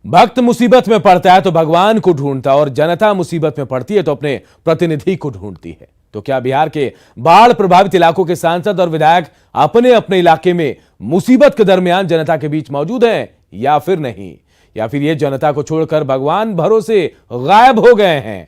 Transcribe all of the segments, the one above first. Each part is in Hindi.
भक्त मुसीबत में पड़ता है तो भगवान को ढूंढता और जनता मुसीबत में पड़ती है तो अपने प्रतिनिधि को ढूंढती है। तो क्या बिहार के बाढ़ प्रभावित इलाकों के सांसद और विधायक अपने अपने इलाके में मुसीबत के दरमियान जनता के बीच मौजूद हैं या फिर नहीं, या फिर ये जनता को छोड़कर भगवान भरोसे गायब हो गए हैं?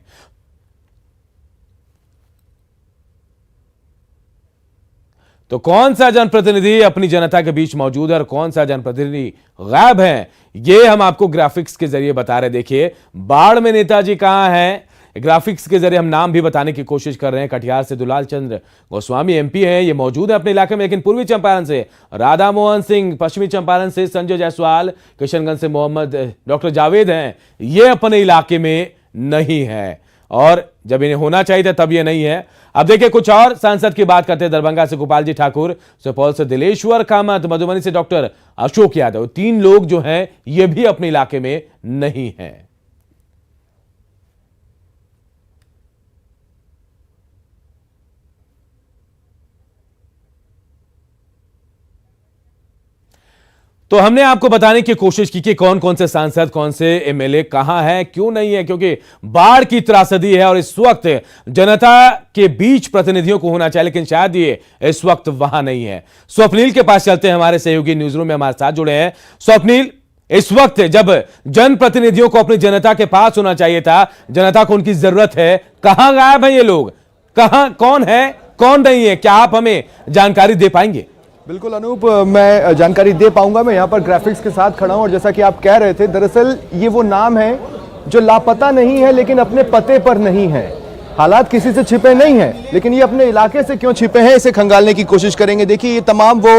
तो कौन सा जनप्रतिनिधि अपनी जनता के बीच मौजूद है और कौन सा जनप्रतिनिधि गायब है, ये हम आपको ग्राफिक्स के जरिए बता रहे। देखिए बाढ़ में नेताजी कहां हैं, ग्राफिक्स के जरिए हम नाम भी बताने की कोशिश कर रहे हैं। कटिहार से दुलाल चंद्र गोस्वामी एमपी हैं, ये मौजूद है अपने इलाके में, लेकिन पूर्वी चंपारण से राधा मोहन सिंह, पश्चिमी चंपारण से संजय जायसवाल, किशनगंज से मोहम्मद डॉक्टर जावेद हैं, ये अपने इलाके में नहीं है और जब इन्हें होना चाहिए था तब ये नहीं है। अब देखिए कुछ और सांसद की बात करते हैं। दरभंगा से गोपाल जी ठाकुर, सुपौल से दिलेश्वर कामत, मधुबनी से डॉक्टर अशोक यादव, 3 लोग जो हैं ये भी अपने इलाके में नहीं हैं। तो हमने आपको बताने की कोशिश की कि कौन कौन से सांसद, कौन से एमएलए कहां है, क्यों नहीं है, क्योंकि बाढ़ की त्रासदी है और इस वक्त जनता के बीच प्रतिनिधियों को होना चाहिए, लेकिन शायद ये इस वक्त वहां नहीं है। स्वप्नील के पास चलते हैं, हमारे सहयोगी न्यूज रूम में हमारे साथ जुड़े हैं। स्वप्नील, इस वक्त जब जनप्रतिनिधियों को अपनी जनता के पास होना चाहिए था, जनता को उनकी जरूरत है, कहां गायब है ये लोग? कहां, कौन है, कौन नहीं है? क्या आप हमें जानकारी दे पाएंगे? बिल्कुल अनूप, मैं जानकारी दे पाऊंगा। मैं यहाँ पर ग्राफिक्स के साथ खड़ा हूँ और जैसा कि आप कह रहे थे, दरअसल ये वो नाम है जो लापता नहीं है लेकिन अपने पते पर नहीं है। हालात किसी से छिपे नहीं हैं, लेकिन ये अपने इलाके से क्यों छिपे हैं इसे खंगालने की कोशिश करेंगे। देखिए ये तमाम वो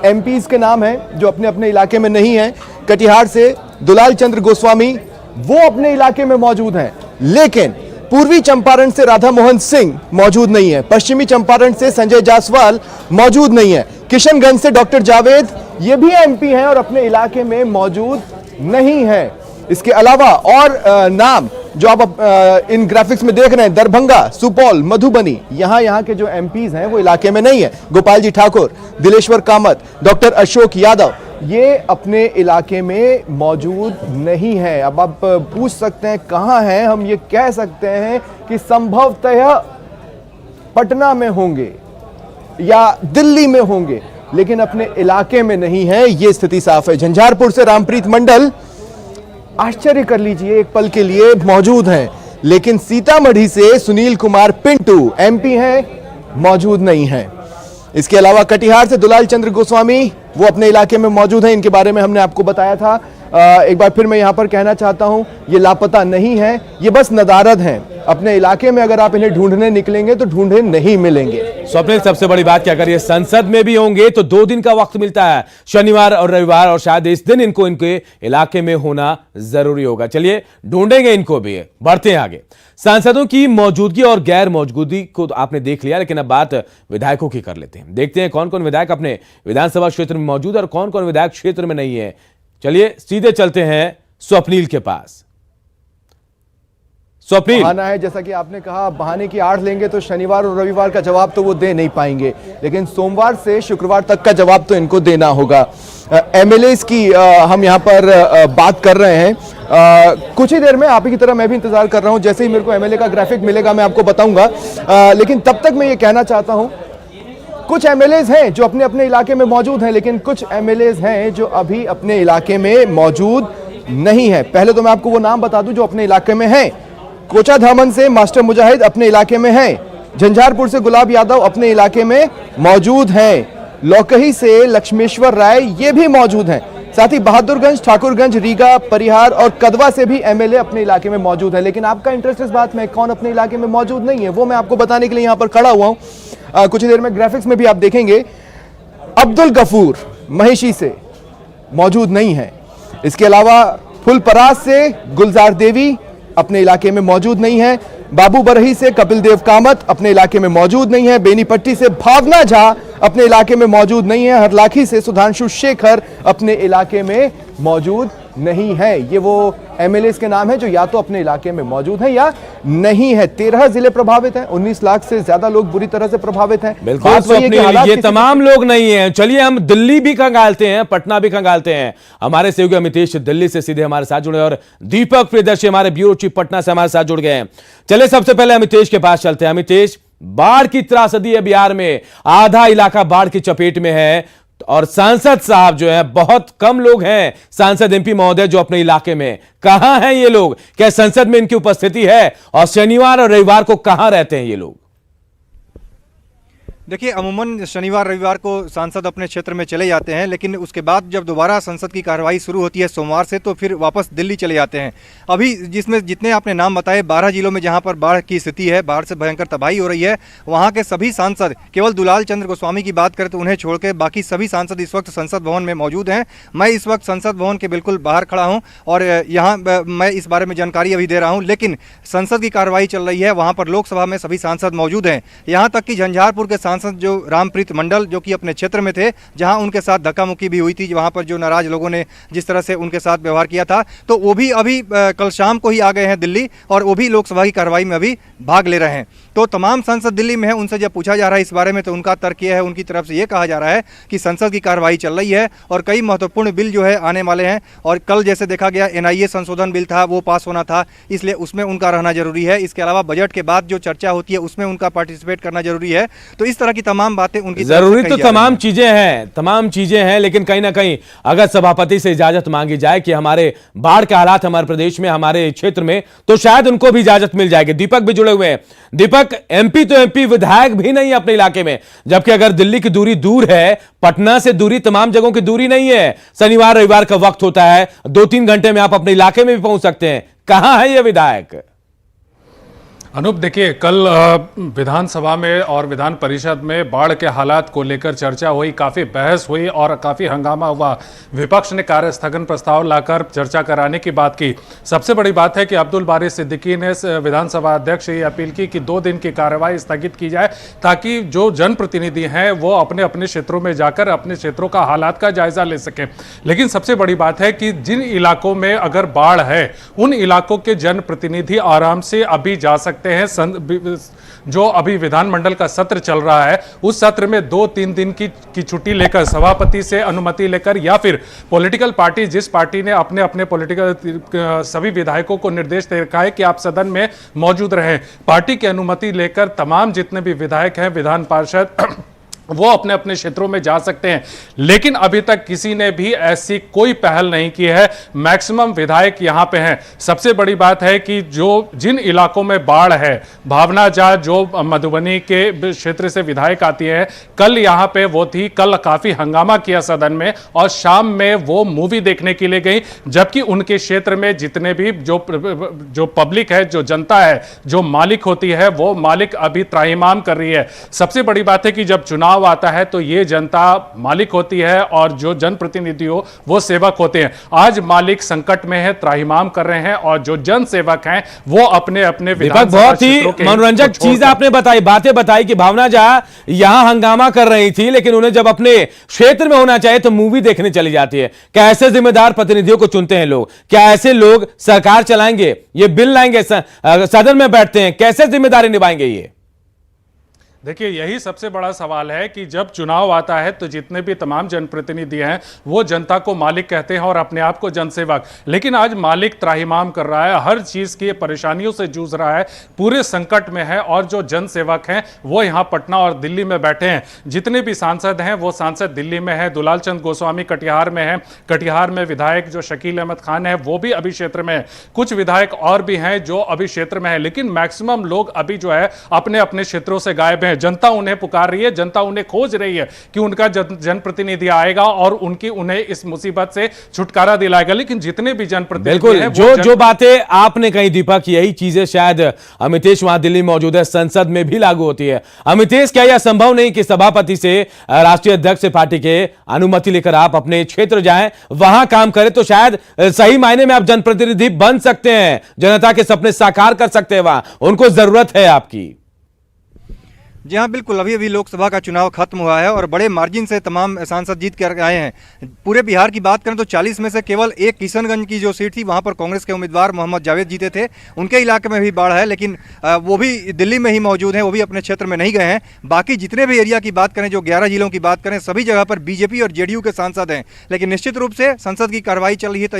एमपीज के नाम हैं जो अपने अपने इलाके में नहीं हैं। कटिहार से दुलाल चंद्र गोस्वामी वो अपने इलाके में मौजूद हैं, लेकिन पूर्वी चंपारण से राधा मोहन सिंह मौजूद नहीं है, पश्चिमी चंपारण से संजय जायसवाल मौजूद नहीं है, किशनगंज से डॉक्टर जावेद ये भी एमपी हैं और अपने इलाके में मौजूद नहीं है। इसके अलावा और नाम जो आप इन ग्राफिक्स में देख रहे हैं, दरभंगा, सुपौल, मधुबनी, यहाँ के जो एमपीज हैं वो इलाके में नहीं है। गोपाल जी ठाकुर, दिलेश्वर कामत, डॉक्टर अशोक यादव ये अपने इलाके में मौजूद नहीं है। अब आप पूछ सकते हैं कहां हैं, हम ये कह सकते हैं कि संभवतः पटना में होंगे या दिल्ली में होंगे, लेकिन अपने इलाके में नहीं है, ये स्थिति साफ है। झंझारपुर से रामप्रीत मंडल, आश्चर्य कर लीजिए, एक पल के लिए मौजूद हैं, लेकिन सीतामढ़ी से सुनील कुमार पिंटू एमपी हैं, मौजूद नहीं हैं। इसके अलावा कटिहार से दुलाल चंद्र गोस्वामी वो अपने इलाके में मौजूद हैं, इनके बारे में हमने आपको बताया था। एक बार फिर मैं यहां पर कहना चाहता हूं, ये लापता नहीं है, ये बस नदारद हैं। अपने इलाके में अगर आप इन्हें ढूंढने निकलेंगे तो ढूंढे नहीं मिलेंगे। स्वप्निल, सबसे बड़ी बात क्या करिए, संसद में भी होंगे तो 2 दिन का वक्त मिलता है, शनिवार और रविवार, और शायद इस दिन इनको इनके इलाके में होना जरूरी होगा। चलिए ढूंढेंगे इनको भी, बढ़ते हैं आगे। सांसदों की मौजूदगी और गैर मौजूदगी को आपने देख लिया, लेकिन अब बात विधायकों की कर लेते हैं। देखते हैं कौन कौन विधायक अपने विधानसभा क्षेत्र में मौजूद है और कौन कौन विधायक क्षेत्र में नहीं है। चलिए सीधे चलते हैं स्वप्नील के पास। स्वप्नील, बहाना है, जैसा कि आपने कहा, बहाने की आड़ लेंगे तो शनिवार और रविवार का जवाब तो वो दे नहीं पाएंगे, लेकिन सोमवार से शुक्रवार तक का जवाब तो इनको देना होगा। एमएलएस की हम यहाँ पर बात कर रहे हैं। कुछ ही देर में आप ही की तरह मैं भी इंतजार कर रहा हूँ, जैसे ही मेरे को एमएलए का ग्राफिक मिलेगा मैं आपको बताऊंगा। लेकिन तब तक मैं ये कहना चाहता हूँ, कुछ एमएलएस हैं जो अपने अपने इलाके में मौजूद हैं, लेकिन कुछ एमएलएस हैं जो अभी अपने इलाके में मौजूद नहीं है। पहले तो मैं आपको वो नाम बता दूं जो अपने इलाके में हैं। कोचाधामन से मास्टर मुजाहिद अपने इलाके में हैं। झंझारपुर से गुलाब यादव अपने इलाके में मौजूद हैं। लौकही से लक्ष्मेश्वर राय ये भी मौजूद हैं। साथ ही बहादुरगंज, ठाकुरगंज, रीगा, परिहार और कदवा से भी एमएलए अपने इलाके में मौजूद है। लेकिन आपका इंटरेस्ट इस बात में कौन अपने इलाके में मौजूद नहीं है, वो मैं आपको बताने के लिए यहाँ पर खड़ा हुआ हूँ। कुछ ही देर में ग्राफिक्स में भी आप देखेंगे, अब्दुल गफूर महिषी से मौजूद नहीं है। इसके अलावा फुलपरास से गुलजार देवी अपने इलाके में मौजूद नहीं है। बाबू बरही से कपिल देव कामत अपने इलाके में मौजूद नहीं है। बेनीपट्टी से भावना झा अपने इलाके में मौजूद नहीं है। हरलाखी से सुधांशु शेखर अपने इलाके में मौजूद नहीं है। ये वो एमएलएस के नाम है जो या तो अपने इलाके में मौजूद हैं या नहीं है। 13 जिले प्रभावित हैं, 19 लाख से ज्यादा लोग बुरी तरह से प्रभावित हैं। बिल्कुल बात वही है कि हालात ये किसी तमाम लोग नहीं हैं। चलिए हम दिल्ली भी खंगालते हैं, पटना भी खंगालते हैं। हमारे सहयोगी अमितेश दिल्ली से सीधे हमारे साथ जुड़े और दीपक प्रियदर्शी हमारे ब्यूरो चीफ पटना से हमारे साथ जुड़ गए हैं। चलिए सबसे पहले अमितेश के पास चलते हैं। अमितेश, बाढ़ की त्रासदी है बिहार में, आधा इलाका बाढ़ की चपेट में है और सांसद साहब जो है, बहुत कम लोग हैं सांसद एमपी महोदय जो अपने इलाके में। कहां हैं ये लोग? क्या संसद में इनकी उपस्थिति है? और शनिवार और रविवार को कहां रहते हैं ये लोग? देखिए, अमूमन शनिवार रविवार को सांसद अपने क्षेत्र में चले जाते हैं, लेकिन उसके बाद जब दोबारा संसद की कार्रवाई शुरू होती है सोमवार से, तो फिर वापस दिल्ली चले जाते हैं। अभी जिसमें जितने आपने नाम बताए, 12 जिलों में जहां पर बाढ़ की स्थिति है, बाढ़ से भयंकर तबाही हो रही है, वहां के सभी सांसद, केवल दुलाल चंद्र गोस्वामी की बात करें तो उन्हें छोड़ के बाकी सभी सांसद इस वक्त संसद भवन में मौजूद हैं। मैं इस वक्त संसद भवन के बिल्कुल बाहर खड़ा हूँ और यहाँ मैं इस बारे में जानकारी अभी दे रहा हूँ। लेकिन संसद की कार्रवाई चल रही है, वहाँ पर लोकसभा में सभी सांसद मौजूद हैं। यहाँ तक कि झंझारपुर के सांसद जो रामप्रीत मंडल, जो कि अपने क्षेत्र में थे, जहां उनके साथ धक्का मुक्की भी हुई थी, वहां पर जो नाराज लोगों ने जिस तरह से उनके साथ व्यवहार किया था, तो वो भी अभी कल शाम को ही आ गए हैं दिल्ली और वो भी लोकसभा की कार्रवाई में अभी भाग ले रहे हैं। तो तमाम सांसद दिल्ली में है। उनसे जब पूछा जा रहा है इस बारे में, तो उनका तर्क यह है, उनकी तरफ से ये कहा जा रहा है कि संसद की कार्रवाई चल रही है और कई महत्वपूर्ण बिल जो है आने वाले हैं। और कल जैसे देखा गया एनआईए संशोधन बिल था, वो पास होना था, इसलिए उसमें उनका रहना जरूरी है। इसके अलावा बजट के बाद जो चर्चा होती है उसमें उनका पार्टिसिपेट करना जरूरी है। तो इस तरह की तमाम बातें उनकी जरूरी तो तमाम चीजें हैं, लेकिन कहीं ना कहीं अगर सभापति से इजाजत मांगी जाए कि हमारे बाढ़ के हालात हमारे प्रदेश में, हमारे क्षेत्र में, तो शायद उनको भी इजाजत मिल जाएगी। दीपक भी जुड़े हुए हैं। दीपक, एमपी तो एमपी, विधायक भी नहीं है अपने इलाके में, जबकि अगर दिल्ली की दूरी दूर है, पटना से दूरी तमाम जगहों की दूरी नहीं है। शनिवार रविवार का वक्त होता है, 2-3 घंटे में आप अपने इलाके में भी पहुंच सकते हैं। कहां है ये विधायक? अनूप, देखिए, कल विधानसभा में और विधान परिषद में बाढ़ के हालात को लेकर चर्चा हुई, काफ़ी बहस हुई और काफ़ी हंगामा हुआ। विपक्ष ने कार्य स्थगन प्रस्ताव लाकर चर्चा कराने की बात की। सबसे बड़ी बात है कि अब्दुल बारी सिद्दीकी ने विधानसभा अध्यक्ष से अपील की कि 2 दिन की कार्रवाई स्थगित की जाए, ताकि जो जनप्रतिनिधि हैं वो अपने अपने क्षेत्रों में जाकर अपने क्षेत्रों का हालात का जायजा ले सकें। लेकिन सबसे बड़ी बात है कि जिन इलाकों में अगर बाढ़ है, उन इलाकों के जनप्रतिनिधि आराम से अभी जा सकते हैं। जो अभी विधानमंडल का सत्र चल रहा है, उस सत्र में 2-3 दिन की छुट्टी लेकर, सभापति से अनुमति लेकर, या फिर पॉलिटिकल पार्टी, जिस पार्टी ने अपने अपने पॉलिटिकल सभी विधायकों को निर्देश दे रखा है कि आप सदन में मौजूद रहें, पार्टी की अनुमति लेकर तमाम जितने भी विधायक हैं विधान पार्षद, वो अपने अपने क्षेत्रों में जा सकते हैं। लेकिन अभी तक किसी ने भी ऐसी कोई पहल नहीं की है। मैक्सिमम विधायक यहां पे हैं। सबसे बड़ी बात है कि जिन इलाकों में बाढ़ है, भावना झा जो मधुबनी के क्षेत्र से विधायक आती है, कल यहां पे वो थी, कल काफी हंगामा किया सदन में और शाम में वो मूवी देखने के लिए गई, जबकि उनके क्षेत्र में जितने भी जो पब्लिक है, जो जनता है, जो मालिक होती है, वो मालिक अभी त्राहिमाम कर रही है। सबसे बड़ी बात है कि जब चुनाव आता है तो ये जनता मालिक होती है और जो जनप्रतिनिधि हो वो सेवक होते हैं। आज मालिक संकट में है, त्राहिमाम कर रहे हैं और जो जन सेवक हैं वो अपने अपने बहुत ही मनोरंजक चीज आपने बताई, बातें बताई कि भावना झा यहां हंगामा कर रही थी, लेकिन उन्हें जब अपने क्षेत्र में होना चाहिए तो मूवी देखने चली जाती है। क्या ऐसे जिम्मेदार प्रतिनिधियों को चुनते हैं लोग? क्या ऐसे लोग सरकार चलाएंगे, ये बिल लाएंगे, सदन में बैठते हैं, कैसे जिम्मेदारी निभाएंगे ये? देखिए, यही सबसे बड़ा सवाल है कि जब चुनाव आता है तो जितने भी तमाम जनप्रतिनिधि हैं वो जनता को मालिक कहते हैं और अपने आप को जनसेवक। लेकिन आज मालिक त्राहिमाम कर रहा है, हर चीज की परेशानियों से जूझ रहा है, पूरे संकट में है और जो जनसेवक हैं वो यहाँ पटना और दिल्ली में बैठे हैं। जितने भी सांसद हैं वो सांसद दिल्ली में है। दुलाल चंद गोस्वामी कटिहार में है। कटिहार में विधायक जो शकील अहमद खान है वो भी अभी क्षेत्र में है। कुछ विधायक और भी हैं जो अभी क्षेत्र में है, लेकिन मैक्सिमम लोग अभी जो है अपने अपने क्षेत्रों से गायब हैं। जनता उन्हें पुकार रही है, जनता उन्हें खोज रही है कि उनका जनप्रतिनिधि आएगा और उन्हें इस मुसीबत से छुटकारा दिलाएगा। लेकिन जितने भी जनप्रतिनिधि हैं, जो बातें आपने कही दीपक, यही चीजें शायद अमितेश वहां दिल्ली में मौजूद है, संसद में भी लागू होती है। अमितेश, क्या यह संभव नहीं कि सभापति से, राष्ट्रीय अध्यक्ष से पार्टी के अनुमति लेकर आप अपने क्षेत्र जाएं, वहां काम करें तो शायद सही मायने में आप जनप्रतिनिधि बन सकते हैं, जनता के सपने साकार कर सकते हैं, वहां उनको जरूरत है आपकी? जी हाँ, बिल्कुल। अभी अभी लोकसभा का चुनाव खत्म हुआ है और बड़े मार्जिन से तमाम सांसद जीत कर आए हैं। पूरे बिहार की बात करें तो 40 में से केवल एक किशनगंज की जो सीट थी वहाँ पर कांग्रेस के उम्मीदवार मोहम्मद जावेद जीते थे। उनके इलाके में भी बाढ़ है, लेकिन वो भी दिल्ली में ही मौजूद हैं, वो भी अपने क्षेत्र में नहीं गए हैं। बाकी जितने भी एरिया की बात करें, जो 11 जिलों की बात करें, सभी जगह पर बीजेपी और जेडीयू के सांसद हैं। लेकिन निश्चित रूप से संसद की कार्रवाई चल रही है, तो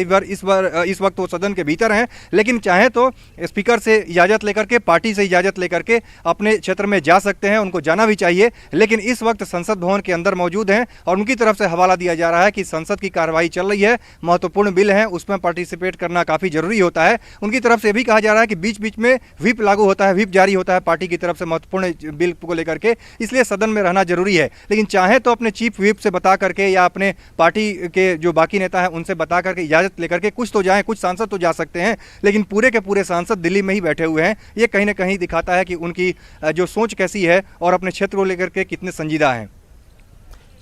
इस वक्त वो सदन के भीतर हैं, लेकिन चाहे तो स्पीकर से इजाज़त लेकर के, पार्टी से इजाज़त लेकर के अपने क्षेत्र में जा सकते हैं, उनको जाना भी चाहिए। लेकिन इस वक्त संसद भवन के अंदर मौजूद हैं और उनकी तरफ से हवाला दिया जा रहा है कि संसद की कार्रवाई चल रही है, महत्वपूर्ण बिल है, उसमें पार्टिसिपेट करना काफ़ी जरूरी होता है। उनकी तरफ से भी कहा जा रहा है कि बीच बीच में व्हिप लागू होता है, व्हिप जारी होता है पार्टी की तरफ से महत्वपूर्ण बिल को लेकर के, इसलिए सदन में रहना जरूरी है। लेकिन चाहे तो अपने चीफ व्हिप से बता करके या अपने पार्टी के जो बाकी नेता हैं उनसे बता करके इजाज़त लेकर के कुछ तो जाएं, कुछ सांसद तो जा सकते हैं, लेकिन पूरे के पूरे सांसद दिल्ली में ही बैठे हुए हैं। ये कहीं ना कहीं दिखाता है कि उनकी जो सोच कैसी है और अपने क्षेत्र को लेकर के कितने संजीदा हैं।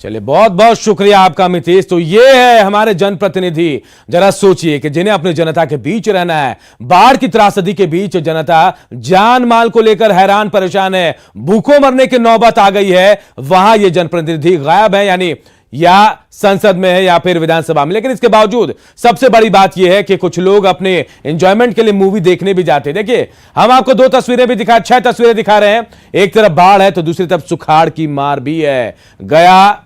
चलिए, बहुत बहुत शुक्रिया आपका मितेश। तो ये है हमारे जनप्रतिनिधि। जरा सोचिए कि जिन्हें अपनी जनता के बीच रहना है, बाढ़ की त्रासदी के बीच जनता जान माल को लेकर हैरान परेशान है, भूखों मरने की नौबत आ गई है, वहां ये जनप्रतिनिधि गायब है, यानी या संसद में है या फिर विधानसभा में। लेकिन इसके बावजूद सबसे बड़ी बात यह है कि कुछ लोग अपने एंजॉयमेंट के लिए मूवी देखने भी जाते हैं। देखिए, हम आपको 2 तस्वीरें भी दिखा, 6 तस्वीरें दिखा रहे हैं। एक तरफ बाढ़ है तो दूसरी तरफ सुखाड़ की मार भी है। गया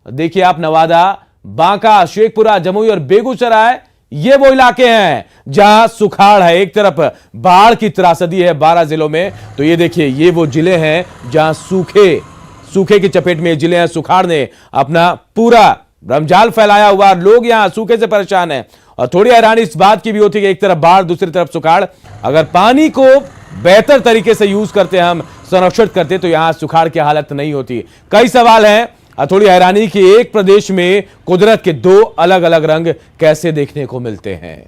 देखिए आप, नवादा, बांका, शेखपुरा, जमुई और बेगूसराय, ये वो इलाके हैं जहां सुखाड़ है। एक तरफ बाढ़ की त्रासदी है 12 जिलों में, तो ये देखिए, ये वो जिले हैं जहां सूखे की चपेट में जिले हैं। सुखाड़ ने अपना पूरा रमजाल फैलाया हुआ, लोग यहां सूखे से परेशान हैं। और थोड़ी हैरानी इस बात की भी होती है कि एक तरफ बाढ़, दूसरी तरफ सुखाड़। अगर पानी को बेहतर तरीके से यूज करते, हम संरक्षित करते, तो यहां सुखाड़ की हालत नहीं होती। कई सवाल हैं, थोड़ी हैरानी कि एक प्रदेश में कुदरत के 2 अलग अलग रंग कैसे देखने को मिलते हैं।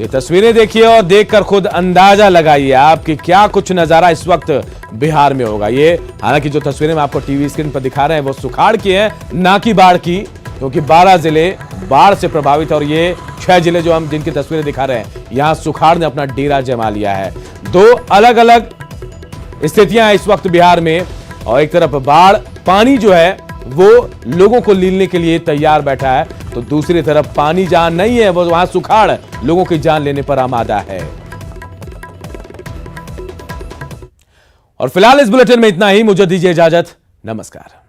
ये तस्वीरें देखिए और देखकर खुद अंदाजा लगाइए आप कि क्या कुछ नजारा इस वक्त बिहार में होगा। ये हालांकि जो तस्वीरें हम आपको टीवी स्क्रीन पर दिखा रहे हैं वो सुखाड़ की हैं, ना कि बाढ़ की, क्योंकि 12 जिले बाढ़ से प्रभावित और ये 6 जिले जो हम जिनकी तस्वीरें दिखा रहे हैं, यहां सुखाड़ ने अपना डेरा जमा लिया है। 2 अलग अलग स्थितियां हैं इस वक्त बिहार में, और एक तरफ बाढ़, पानी जो है वो लोगों को लीलने के लिए तैयार बैठा है, तो दूसरी तरफ पानी जहां नहीं है वो वहां सुखाड़ लोगों की जान लेने पर आमादा है। और फिलहाल इस बुलेटिन में इतना ही। मुझे दीजिए इजाजत। नमस्कार।